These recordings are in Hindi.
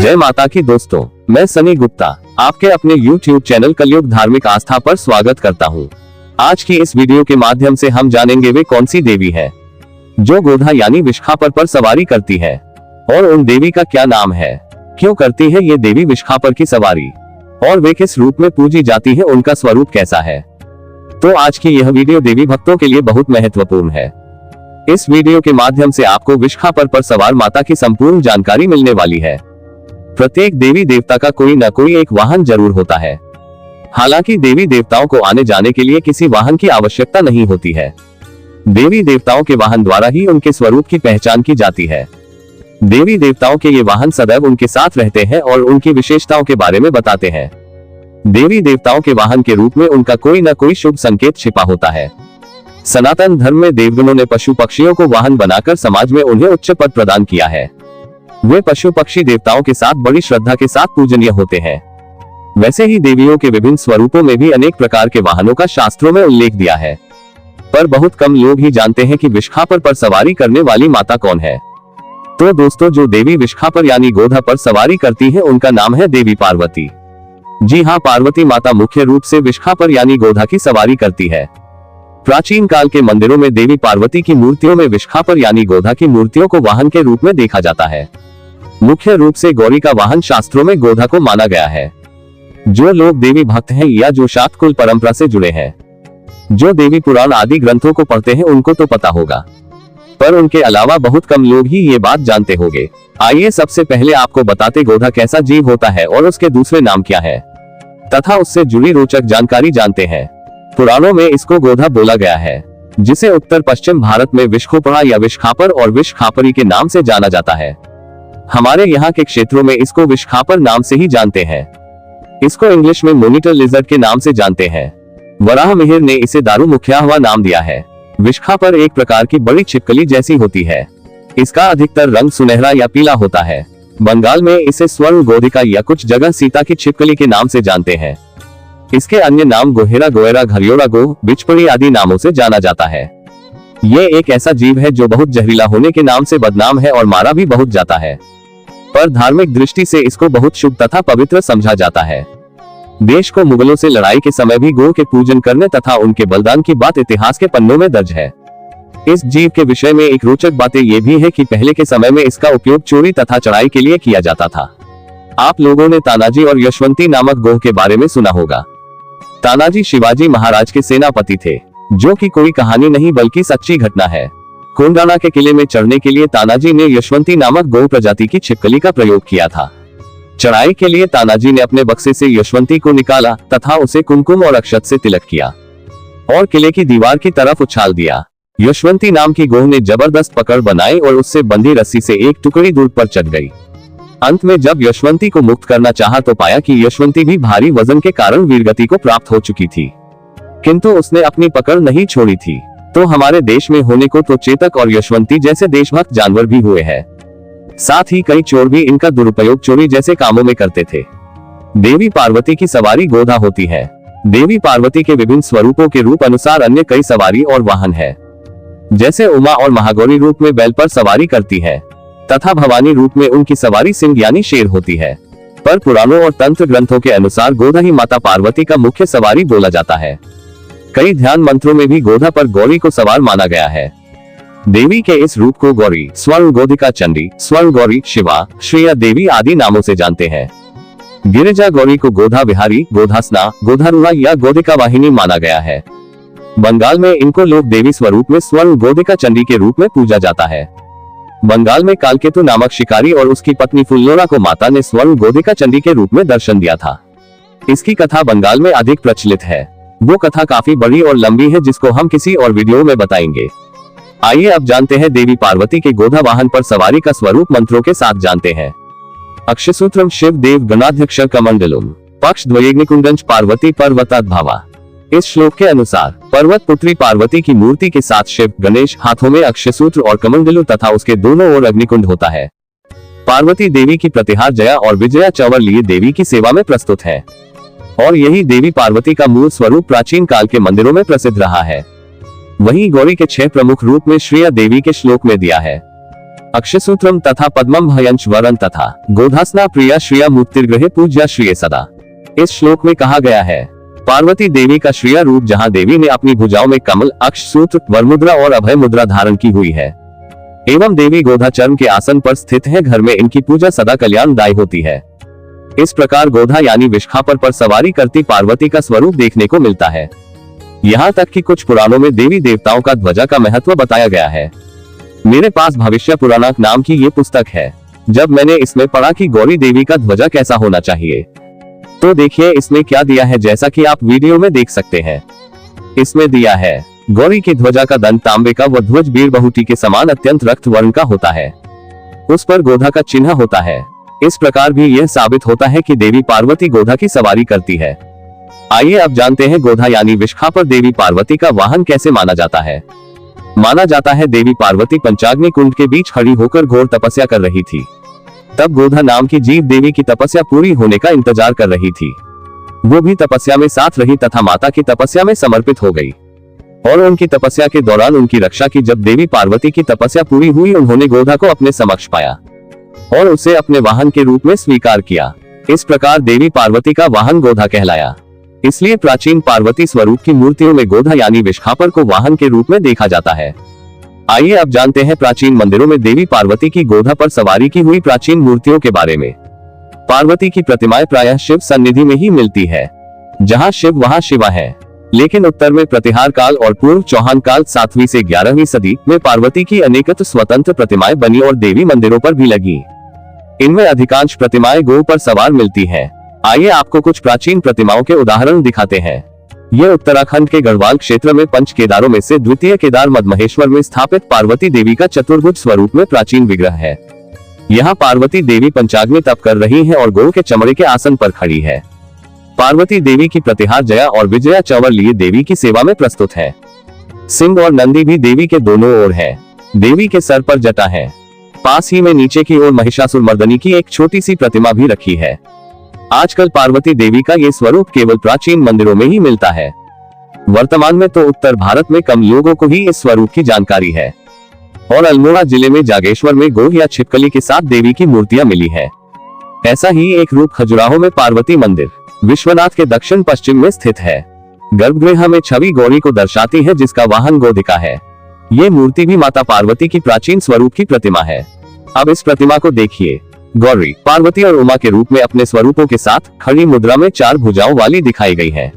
जय माता की दोस्तों, मैं सनी गुप्ता आपके अपने YouTube चैनल कलयुग धार्मिक आस्था पर स्वागत करता हूं। आज की इस वीडियो के माध्यम से हम जानेंगे वे कौन सी देवी है जो गोधा यानी विष्खापर पर सवारी करती है और उन देवी का क्या नाम है, क्यों करती है ये देवी विष्खापर की सवारी और वे किस रूप में पूजी जाती है, उनका स्वरूप कैसा है। तो आज की यह वीडियो देवी भक्तों के लिए बहुत महत्वपूर्ण है। इस वीडियो के माध्यम से आपको विष्खापर पर सवार माता की संपूर्ण जानकारी मिलने वाली है। प्रत्येक देवी देवता का कोई न कोई एक वाहन जरूर होता है। हालांकि देवी देवताओं को आने जाने के लिए किसी वाहन की आवश्यकता नहीं होती है। देवी देवताओं के वाहन द्वारा ही उनके स्वरूप की पहचान की जाती है। देवी देवताओं के ये वाहन सदैव उनके साथ रहते हैं और उनकी विशेषताओं के बारे में बताते हैं। देवी देवताओं के वाहन के रूप में उनका कोई न कोई शुभ संकेत छिपा होता है। सनातन धर्म में देवगणों ने पशु पक्षियों को वाहन बनाकर समाज में उन्हें उच्च पद प्रदान किया है। वे पशु पक्षी देवताओं के साथ बड़ी श्रद्धा के साथ पूजनीय होते हैं। वैसे ही देवियों के विभिन्न स्वरूपों में भी अनेक प्रकार के वाहनों का शास्त्रों में उल्लेख दिया है, पर बहुत कम लोग ही जानते हैं कि विष्खापर पर सवारी करने वाली माता कौन है। तो दोस्तों, जो देवी विष्खापर यानी गोधा पर सवारी करती है उनका नाम है देवी पार्वती। जी हाँ, पार्वती माता मुख्य रूप से विष्खापर यानी गोधा की सवारी करती है। प्राचीन काल के मंदिरों में देवी पार्वती की मूर्तियों में विष्खापर यानी गोधा की मूर्तियों को वाहन के रूप में देखा जाता है। मुख्य रूप से गौरी का वाहन शास्त्रों में गोधा को माना गया है। जो लोग देवी भक्त हैं या जो शाक्त कुल परंपरा से जुड़े हैं, जो देवी पुराण आदि ग्रंथों को पढ़ते हैं, उनको तो पता होगा, पर उनके अलावा बहुत कम लोग ही ये बात जानते होंगे। आइए सबसे पहले आपको बताते गोधा कैसा जीव होता है और उसके दूसरे नाम क्या है तथा उससे जुड़ी रोचक जानकारी जानते हैं। पुराणों में इसको गोधा बोला गया है, जिसे उत्तर पश्चिम भारत में विष्खोपड़ा या विष्खापर और विष्खापरी के नाम से जाना जाता है। हमारे यहाँ के क्षेत्रों में इसको विष्खापर नाम से ही जानते हैं। इसको इंग्लिश में मोनिटर लिजर्ड के नाम से जानते हैं। वराह मिहिर ने इसे दारू मुखियाहवा नाम दिया है। विष्खापर एक प्रकार की बड़ी छिपकली जैसी होती है। इसका अधिकतर रंग सुनहरा या पीला होता है। बंगाल में इसे स्वर्ण गोधिका या कुछ जगह सीता की छिपकली के नाम से जानते हैं। इसके अन्य नाम गोहेरा, गोएरा, घरियोड़ा, गो, बिचपड़ी आदि नामों से जाना जाता है। ये एक ऐसा जीव है जो बहुत जहरीला होने के नाम से बदनाम है और मारा भी बहुत जाता है, पर धार्मिक दृष्टि से इसको बहुत शुभ तथा पवित्र समझा जाता है। देश को मुगलों से लड़ाई के समय भी गौ के पूजन करने तथा उनके बलिदान की बात इतिहास के पन्नों में दर्ज है। इस जीव के विषय में एक रोचक बातें ये भी है कि पहले के समय में इसका उपयोग चोरी तथा चढ़ाई के लिए किया जाता था। आप लोगों ने तानाजी और यशवंती नामक गोह के बारे में सुना होगा। तानाजी शिवाजी महाराज के सेनापति थे, जो कि कोई कहानी नहीं बल्कि सच्ची घटना है। कोंडाना के किले में चढ़ने के लिए तानाजी ने यशवंती नामक गौ प्रजाति की छिपकली का प्रयोग किया था। चढ़ाई के लिए तानाजी ने अपने बक्से से यशवंती को निकाला तथा उसे कुमकुम और अक्षत से तिलक किया और किले की दीवार की तरफ उछाल दिया। यशवंती नाम की गोह ने जबरदस्त पकड़ बनाई और उससे बंधी रस्सी से एक टुकड़ी दूर पर चढ़ गई। अंत में जब यशवंती को मुक्त करना चाहा तो पाया कि यशवंती भी भारी वजन के कारण वीरगति को प्राप्त हो चुकी थी, किंतु उसने अपनी पकड़ नहीं छोड़ी थी। तो हमारे देश में होने को तो चेतक और यशवंती जैसे देशभक्त जानवर भी हुए हैं। साथ ही कई चोर भी इनका दुरुपयोग चोरी जैसे कामों में करते थे। देवी पार्वती की सवारी गोधा होती है। देवी पार्वती के विभिन्न स्वरूपों के रूप अनुसार अन्य कई सवारी और वाहन है, जैसे उमा और महागौरी रूप में बैल पर सवारी करती है तथा भवानी रूप में उनकी सवारी सिंह यानी शेर होती है। पर पुराणों और तंत्र ग्रंथों के अनुसार गोधा ही माता पार्वती का मुख्य सवारी बोला जाता है। कई ध्यान मंत्रों में भी गोधा पर गौरी को सवार माना गया है। देवी के इस रूप को गौरी, स्वर्ण गोधिका चंडी, स्वर्ण गौरी, शिवा, श्रेया देवी आदि नामों से जानते हैं। गिरिजा गौरी को गोधा विहारी, गोधासना, गोधारूढ़ा या गोधिका वाहिनी माना गया है। बंगाल में इनको लोग देवी स्वरूप में स्वर्ण गोधिका चंडी के रूप में पूजा जाता है। बंगाल में कालकेतु नामक शिकारी और उसकी पत्नी फुल्लोरा को माता ने स्वर्ण गोधिका चंडी के रूप में दर्शन दिया था। इसकी कथा बंगाल में अधिक प्रचलित है। वो कथा काफी बड़ी और लंबी है, जिसको हम किसी और वीडियो में बताएंगे। आइए अब जानते हैं देवी पार्वती के गोधा वाहन पर सवारी का स्वरूप मंत्रों के साथ जानते हैं। अक्षसूत्रम शिव देव गणाध्यक्ष कमंडलुम पक्ष द्वयग्निकुंडंच पार्वती पर्वताद्भावा। इस श्लोक के अनुसार पर्वत पुत्री पार्वती की मूर्ति के साथ शिव गणेश, हाथों में अक्षसूत्र और कमंडलू तथा उसके दोनों ओर अग्निकुंड होता है। पार्वती देवी की प्रतिहार जया और विजया चंवर लिए देवी की सेवा में प्रस्तुत है और यही देवी पार्वती का मूल स्वरूप प्राचीन काल के मंदिरों में प्रसिद्ध रहा है। वहीं गौरी के 6 प्रमुख रूप में श्रेया देवी के श्लोक में दिया है। अक्षसूत्रम तथा पद्मम भयंच वरन तथा गोधास्ना प्रिया श्रिया मूर्तिर्गृहे पूज्या श्रिय सदा। इस श्लोक में कहा गया है पार्वती देवी का श्रिया रूप, जहाँ देवी ने अपनी भुजाओं में कमल, अक्षसूत्र, वरमुद्रा और अभय मुद्रा धारण की हुई है एवं देवी गोधा चर्म के आसन पर स्थित है। घर में इनकी पूजा सदा कल्याणदायी होती है। इस प्रकार गोधा यानी विष्खापर पर सवारी करती पार्वती का स्वरूप देखने को मिलता है। यहाँ तक कि कुछ पुराणों में देवी देवताओं का ध्वजा का महत्व बताया गया है। मेरे पास भविष्य पुराण नाम की ये पुस्तक है। जब मैंने इसमें पढ़ा कि गौरी देवी का ध्वजा कैसा होना चाहिए, तो देखिए इसमें क्या दिया है, जैसा कि आप वीडियो में देख सकते हैं। इसमें दिया है गौरी की ध्वजा का दंत तांबे का व ध्वज बीर बहुटी के समान अत्यंत रक्त वर्ण का होता है। उस पर गोधा का चिन्ह होता है। इस प्रकार भी यह साबित होता है कि देवी पार्वती गोधा की सवारी करती है। आइए अब जानते हैं गोधा यानी विष्खापर देवी पार्वती का वाहन कैसे माना जाता है। माना जाता है देवी पार्वती पंचाग्नि कुंड के बीच खड़ी होकर घोर तपस्या कर रही थी। तब गोधा नाम की जीव देवी की तपस्या पूरी होने का इंतजार कर रही थी। वो भी तपस्या में साथ रही तथा माता की तपस्या में समर्पित हो गई और उनकी तपस्या के दौरान उनकी रक्षा की। जब देवी पार्वती की तपस्या पूरी हुई, उन्होंने गोधा को अपने समक्ष पाया और उसे अपने वाहन के रूप में स्वीकार किया। इस प्रकार देवी पार्वती का वाहन गोधा कहलाया। इसलिए प्राचीन पार्वती स्वरूप की मूर्तियों में गोधा यानी विष्खापर को वाहन के रूप में देखा जाता है। आइए अब जानते हैं प्राचीन मंदिरों में देवी पार्वती की गोधा पर सवारी की हुई प्राचीन मूर्तियों के बारे में। पार्वती की प्रतिमाएं प्रायः शिव सन्निधि में ही मिलती है। जहां शिव वहां शिवा है। लेकिन उत्तर में प्रतिहार काल और पूर्व चौहान काल 7वीं से 11वीं सदी में पार्वती की अनेकत स्वतंत्र प्रतिमाएं बनी और देवी मंदिरों पर भी लगी। इनमें अधिकांश प्रतिमाएं गौ पर सवार मिलती हैं। आइए आपको कुछ प्राचीन प्रतिमाओं के उदाहरण दिखाते हैं। ये उत्तराखंड के गढ़वाल क्षेत्र में पंच केदारों में से द्वितीय केदार मधमहेश्वर में स्थापित पार्वती देवी का चतुर्भुज स्वरूप में प्राचीन विग्रह है। यहाँ पार्वती देवी पंचाग्नि तप कर रही है और गौ के चमड़े के आसन पर खड़ी है। पार्वती देवी की प्रतिहार जया और विजया चंवर लिए देवी की सेवा में प्रस्तुत है। सिंह और नंदी भी देवी के दोनों ओर है। देवी के सर पर जटा है। पास ही में नीचे की ओर महिषासुर मर्दनी की एक छोटी सी प्रतिमा भी रखी है। आजकल पार्वती देवी का ये स्वरूप केवल प्राचीन मंदिरों में ही मिलता है। वर्तमान में तो उत्तर भारत में कम लोगों को ही इस स्वरूप की जानकारी है और अल्मोड़ा जिले में जागेश्वर में गौ या छिपकली के साथ देवी की मूर्तियां मिली है। ऐसा ही एक रूप खजुराहो में पार्वती मंदिर विश्वनाथ के दक्षिण पश्चिम में स्थित है। गर्भगृह में छवि गौरी को दर्शाती है, जिसका वाहन गोधिका है। ये मूर्ति भी माता पार्वती की प्राचीन स्वरूप की प्रतिमा है। अब इस प्रतिमा को देखिए। गौरी पार्वती और उमा के रूप में अपने स्वरूपों के साथ खड़ी मुद्रा में 4 भुजाओं वाली दिखाई गई है।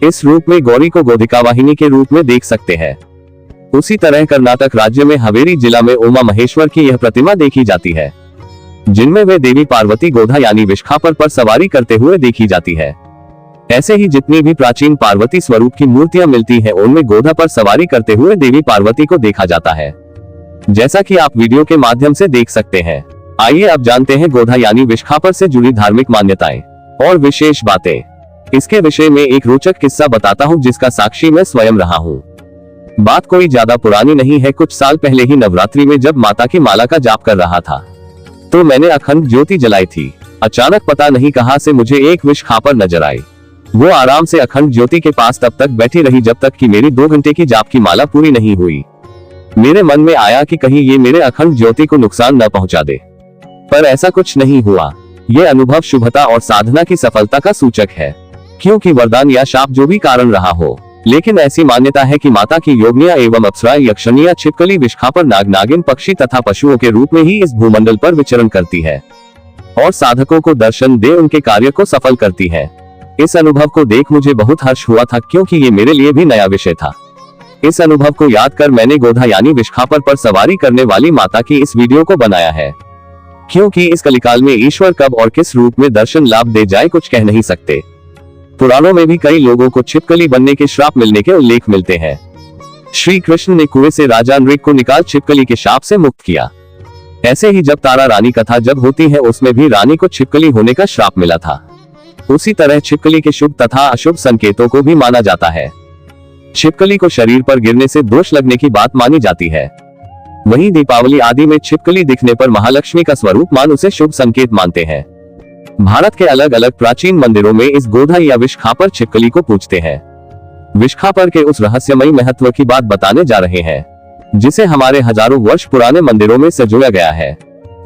इस रूप में गौरी को गोधिका वाहिनी के रूप में देख सकते हैं। उसी तरह कर्नाटक राज्य में हावेरी जिला में उमा महेश्वर की यह प्रतिमा देखी जाती है, जिनमें वे देवी पार्वती गोधा यानी विष्खापर पर सवारी करते हुए देखी जाती है। ऐसे ही जितनी भी प्राचीन पार्वती स्वरूप की मूर्तियां मिलती हैं, उनमें गोधा पर सवारी करते हुए देवी पार्वती को देखा जाता है, जैसा कि आप वीडियो के माध्यम से देख सकते हैं। आइए अब जानते हैं गोधा यानी विष्खापर से जुड़ी धार्मिक मान्यताएं और विशेष बातें। इसके विषय में एक रोचक किस्सा बताता हूँ, जिसका साक्षी मैं स्वयं रहा हूँ। बात कोई ज्यादा पुरानी नहीं है। कुछ साल पहले ही नवरात्रि में जब माता की माला का जाप कर रहा था, तो मैंने अखंड ज्योति जलाई थी। अचानक पता नहीं कहां से मुझे एक विष्खापर नजर आई। वो आराम से अखंड ज्योति के पास तब तक बैठी रही जब तक कि मेरी 2 घंटे की जाप की माला पूरी नहीं हुई। मेरे मन में आया कि कहीं ये मेरे अखंड ज्योति को नुकसान न पहुंचा दे, पर ऐसा कुछ नहीं हुआ। ये अनुभव शुभता और साधना की सफलता का सूचक है, क्योंकि वरदान या शाप जो भी कारण रहा हो, लेकिन ऐसी मान्यता है कि माता की योगिनियां एवं अप्सरा, यक्षिणियां, छिपकली, विष्खापर, नाग, नागिन, पक्षी तथा पशुओं के रूप में ही इस भूमंडल पर विचरण करती है और साधकों को दर्शन दे उनके कार्य को सफल करती है। इस अनुभव को देख मुझे बहुत हर्ष हुआ था, क्योंकि ये मेरे लिए भी नया विषय था। इस अनुभव को याद कर मैंने गोधा यानी विष्खापर पर सवारी करने वाली माता की इस वीडियो को बनाया है, क्योंकि इस कलिकाल में ईश्वर कब और किस रूप में दर्शन लाभ दे जाए कुछ कह नहीं सकते। पुराणों में भी कई लोगों को छिपकली बनने के श्राप मिलने के उल्लेख मिलते हैं। श्री कृष्ण ने कुएं से राजा नृग को निकाल छिपकली के शाप से मुक्त किया। ऐसे ही जब तारा रानी कथा जब होती है, उसमें भी रानी को छिपकली होने का श्राप मिला था। उसी तरह छिपकली के शुभ तथा अशुभ संकेतों को भी माना जाता है। छिपकली को शरीर पर गिरने से दोष लगने की बात मानी जाती है। वहीं दीपावली आदि में छिपकली दिखने पर महालक्ष्मी का स्वरूप मान उसे शुभ संकेत मानते हैं। भारत के अलग अलग प्राचीन मंदिरों में इस गोधा या विष्खापर छिपकली को पूजते हैं। विष्खापर के उस रहस्यमयी महत्व की बात बताने जा रहे हैं, जिसे हमारे हजारों वर्ष पुराने मंदिरों में सजोया गया है।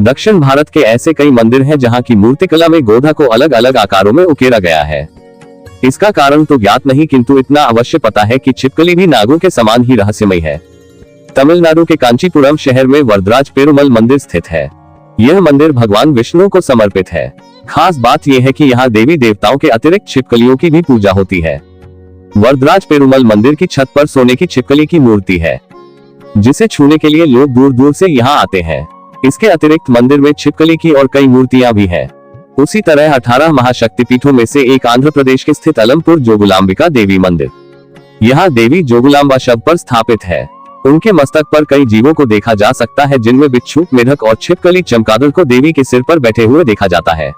दक्षिण भारत के ऐसे कई मंदिर हैं जहां की मूर्तिकला में गोधा को अलग अलग आकारों में उकेरा गया है। इसका कारण तो ज्ञात नहीं, किंतु इतना अवश्य पता है कि छिपकली भी नागों के समान ही रहस्यमय है। तमिलनाडु के कांचीपुरम शहर में वरदराज पेरुमल मंदिर स्थित है। यह मंदिर भगवान विष्णु को समर्पित है। खास बात यह है कि यहाँ देवी देवताओं के अतिरिक्त छिपकलियों की भी पूजा होती है। वरदराज पेरुमल मंदिर की छत पर सोने की छिपकली की मूर्ति है, जिसे छूने के लिए लोग दूर दूर से यहाँ आते हैं। इसके अतिरिक्त मंदिर में छिपकली की और कई मूर्तियां भी हैं। उसी तरह 18 महाशक्तिपीठों में से एक आंध्र प्रदेश के स्थित अलमपुर जोगुलांबिका देवी मंदिर। यहाँ देवी जोगुलांबा शव पर स्थापित है। उनके मस्तक पर कई जीवों को देखा जा सकता है, जिनमें बिच्छू, मेढक और छिपकली चमगादड़ को देवी के सिर पर बैठे हुए देखा जाता है।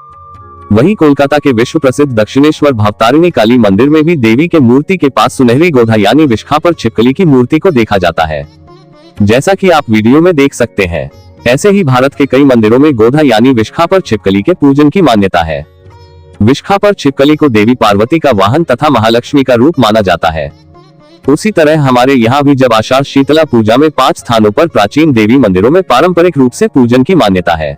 वहीं कोलकाता के विश्व प्रसिद्ध दक्षिणेश्वर भवतारिणी काली मंदिर में भी देवी के मूर्ति के पास सुनहरी गोधा यानी विष्खापर छिपकली की मूर्ति को देखा जाता है, जैसा कि आप वीडियो में देख सकते हैं। ऐसे ही भारत के कई मंदिरों में गोधा यानी विष्खापर छिपकली के पूजन की मान्यता है। विष्खापर छिपकली को देवी पार्वती का वाहन तथा महालक्ष्मी का रूप माना जाता है। उसी तरह हमारे यहाँ भी जब आषाढ़ शीतला पूजा में 5 स्थानों पर प्राचीन देवी मंदिरों में पारंपरिक रूप से पूजन की मान्यता है।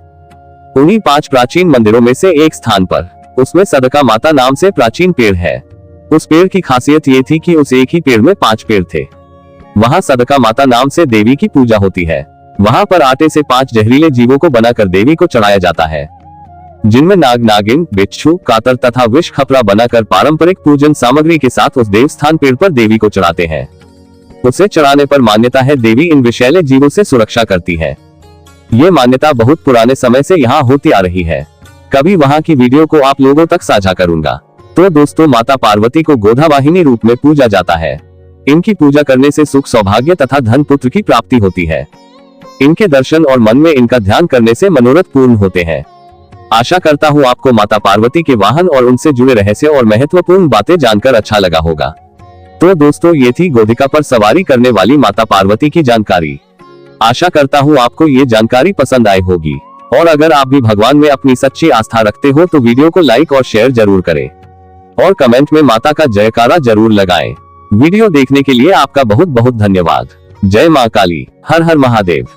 उन्हीं 5 प्राचीन मंदिरों में से एक स्थान पर, उसमें सदका माता नाम से प्राचीन पेड़ है। उस पेड़ की खासियत ये थी कि उस एक ही पेड़ में 5 पेड़ थे। वहाँ सदका माता नाम से देवी की पूजा होती है। वहाँ पर आटे से 5 जहरीले जीवों को बनाकर देवी को चढ़ाया जाता है, जिनमें नाग, नागिन, बिच्छू, कातर तथा विष खपरा बनाकर पारंपरिक पूजन सामग्री के साथ उस देवस्थान पेड़ पर देवी को चढ़ाते हैं। उसे चढ़ाने पर मान्यता है देवी इन विषैले जीवों से सुरक्षा करती है। ये मान्यता बहुत पुराने समय से यहाँ होती आ रही है। कभी वहाँ की वीडियो को आप लोगों तक साझा करूंगा। तो दोस्तों, माता पार्वती को गोधा वाहिनी रूप में पूजा जाता है। इनकी पूजा करने से सुख, सौभाग्य तथा धन पुत्र की प्राप्ति होती है। इनके दर्शन और मन में इनका ध्यान करने से मनोरथ पूर्ण होते हैं। आशा करता हूँ आपको माता पार्वती के वाहन और उनसे जुड़े रहस्य और महत्वपूर्ण बातें जानकर अच्छा लगा होगा। तो दोस्तों, ये थी गोधिका पर सवारी करने वाली माता पार्वती की जानकारी। आशा करता हूँ आपको ये जानकारी पसंद आई होगी। और अगर आप भी भगवान में अपनी सच्ची आस्था रखते हो तो वीडियो को लाइक और शेयर जरूर करें और कमेंट में माता का जयकारा जरूर लगाएं। वीडियो देखने के लिए आपका बहुत बहुत धन्यवाद। जय मां काली, हर हर महादेव।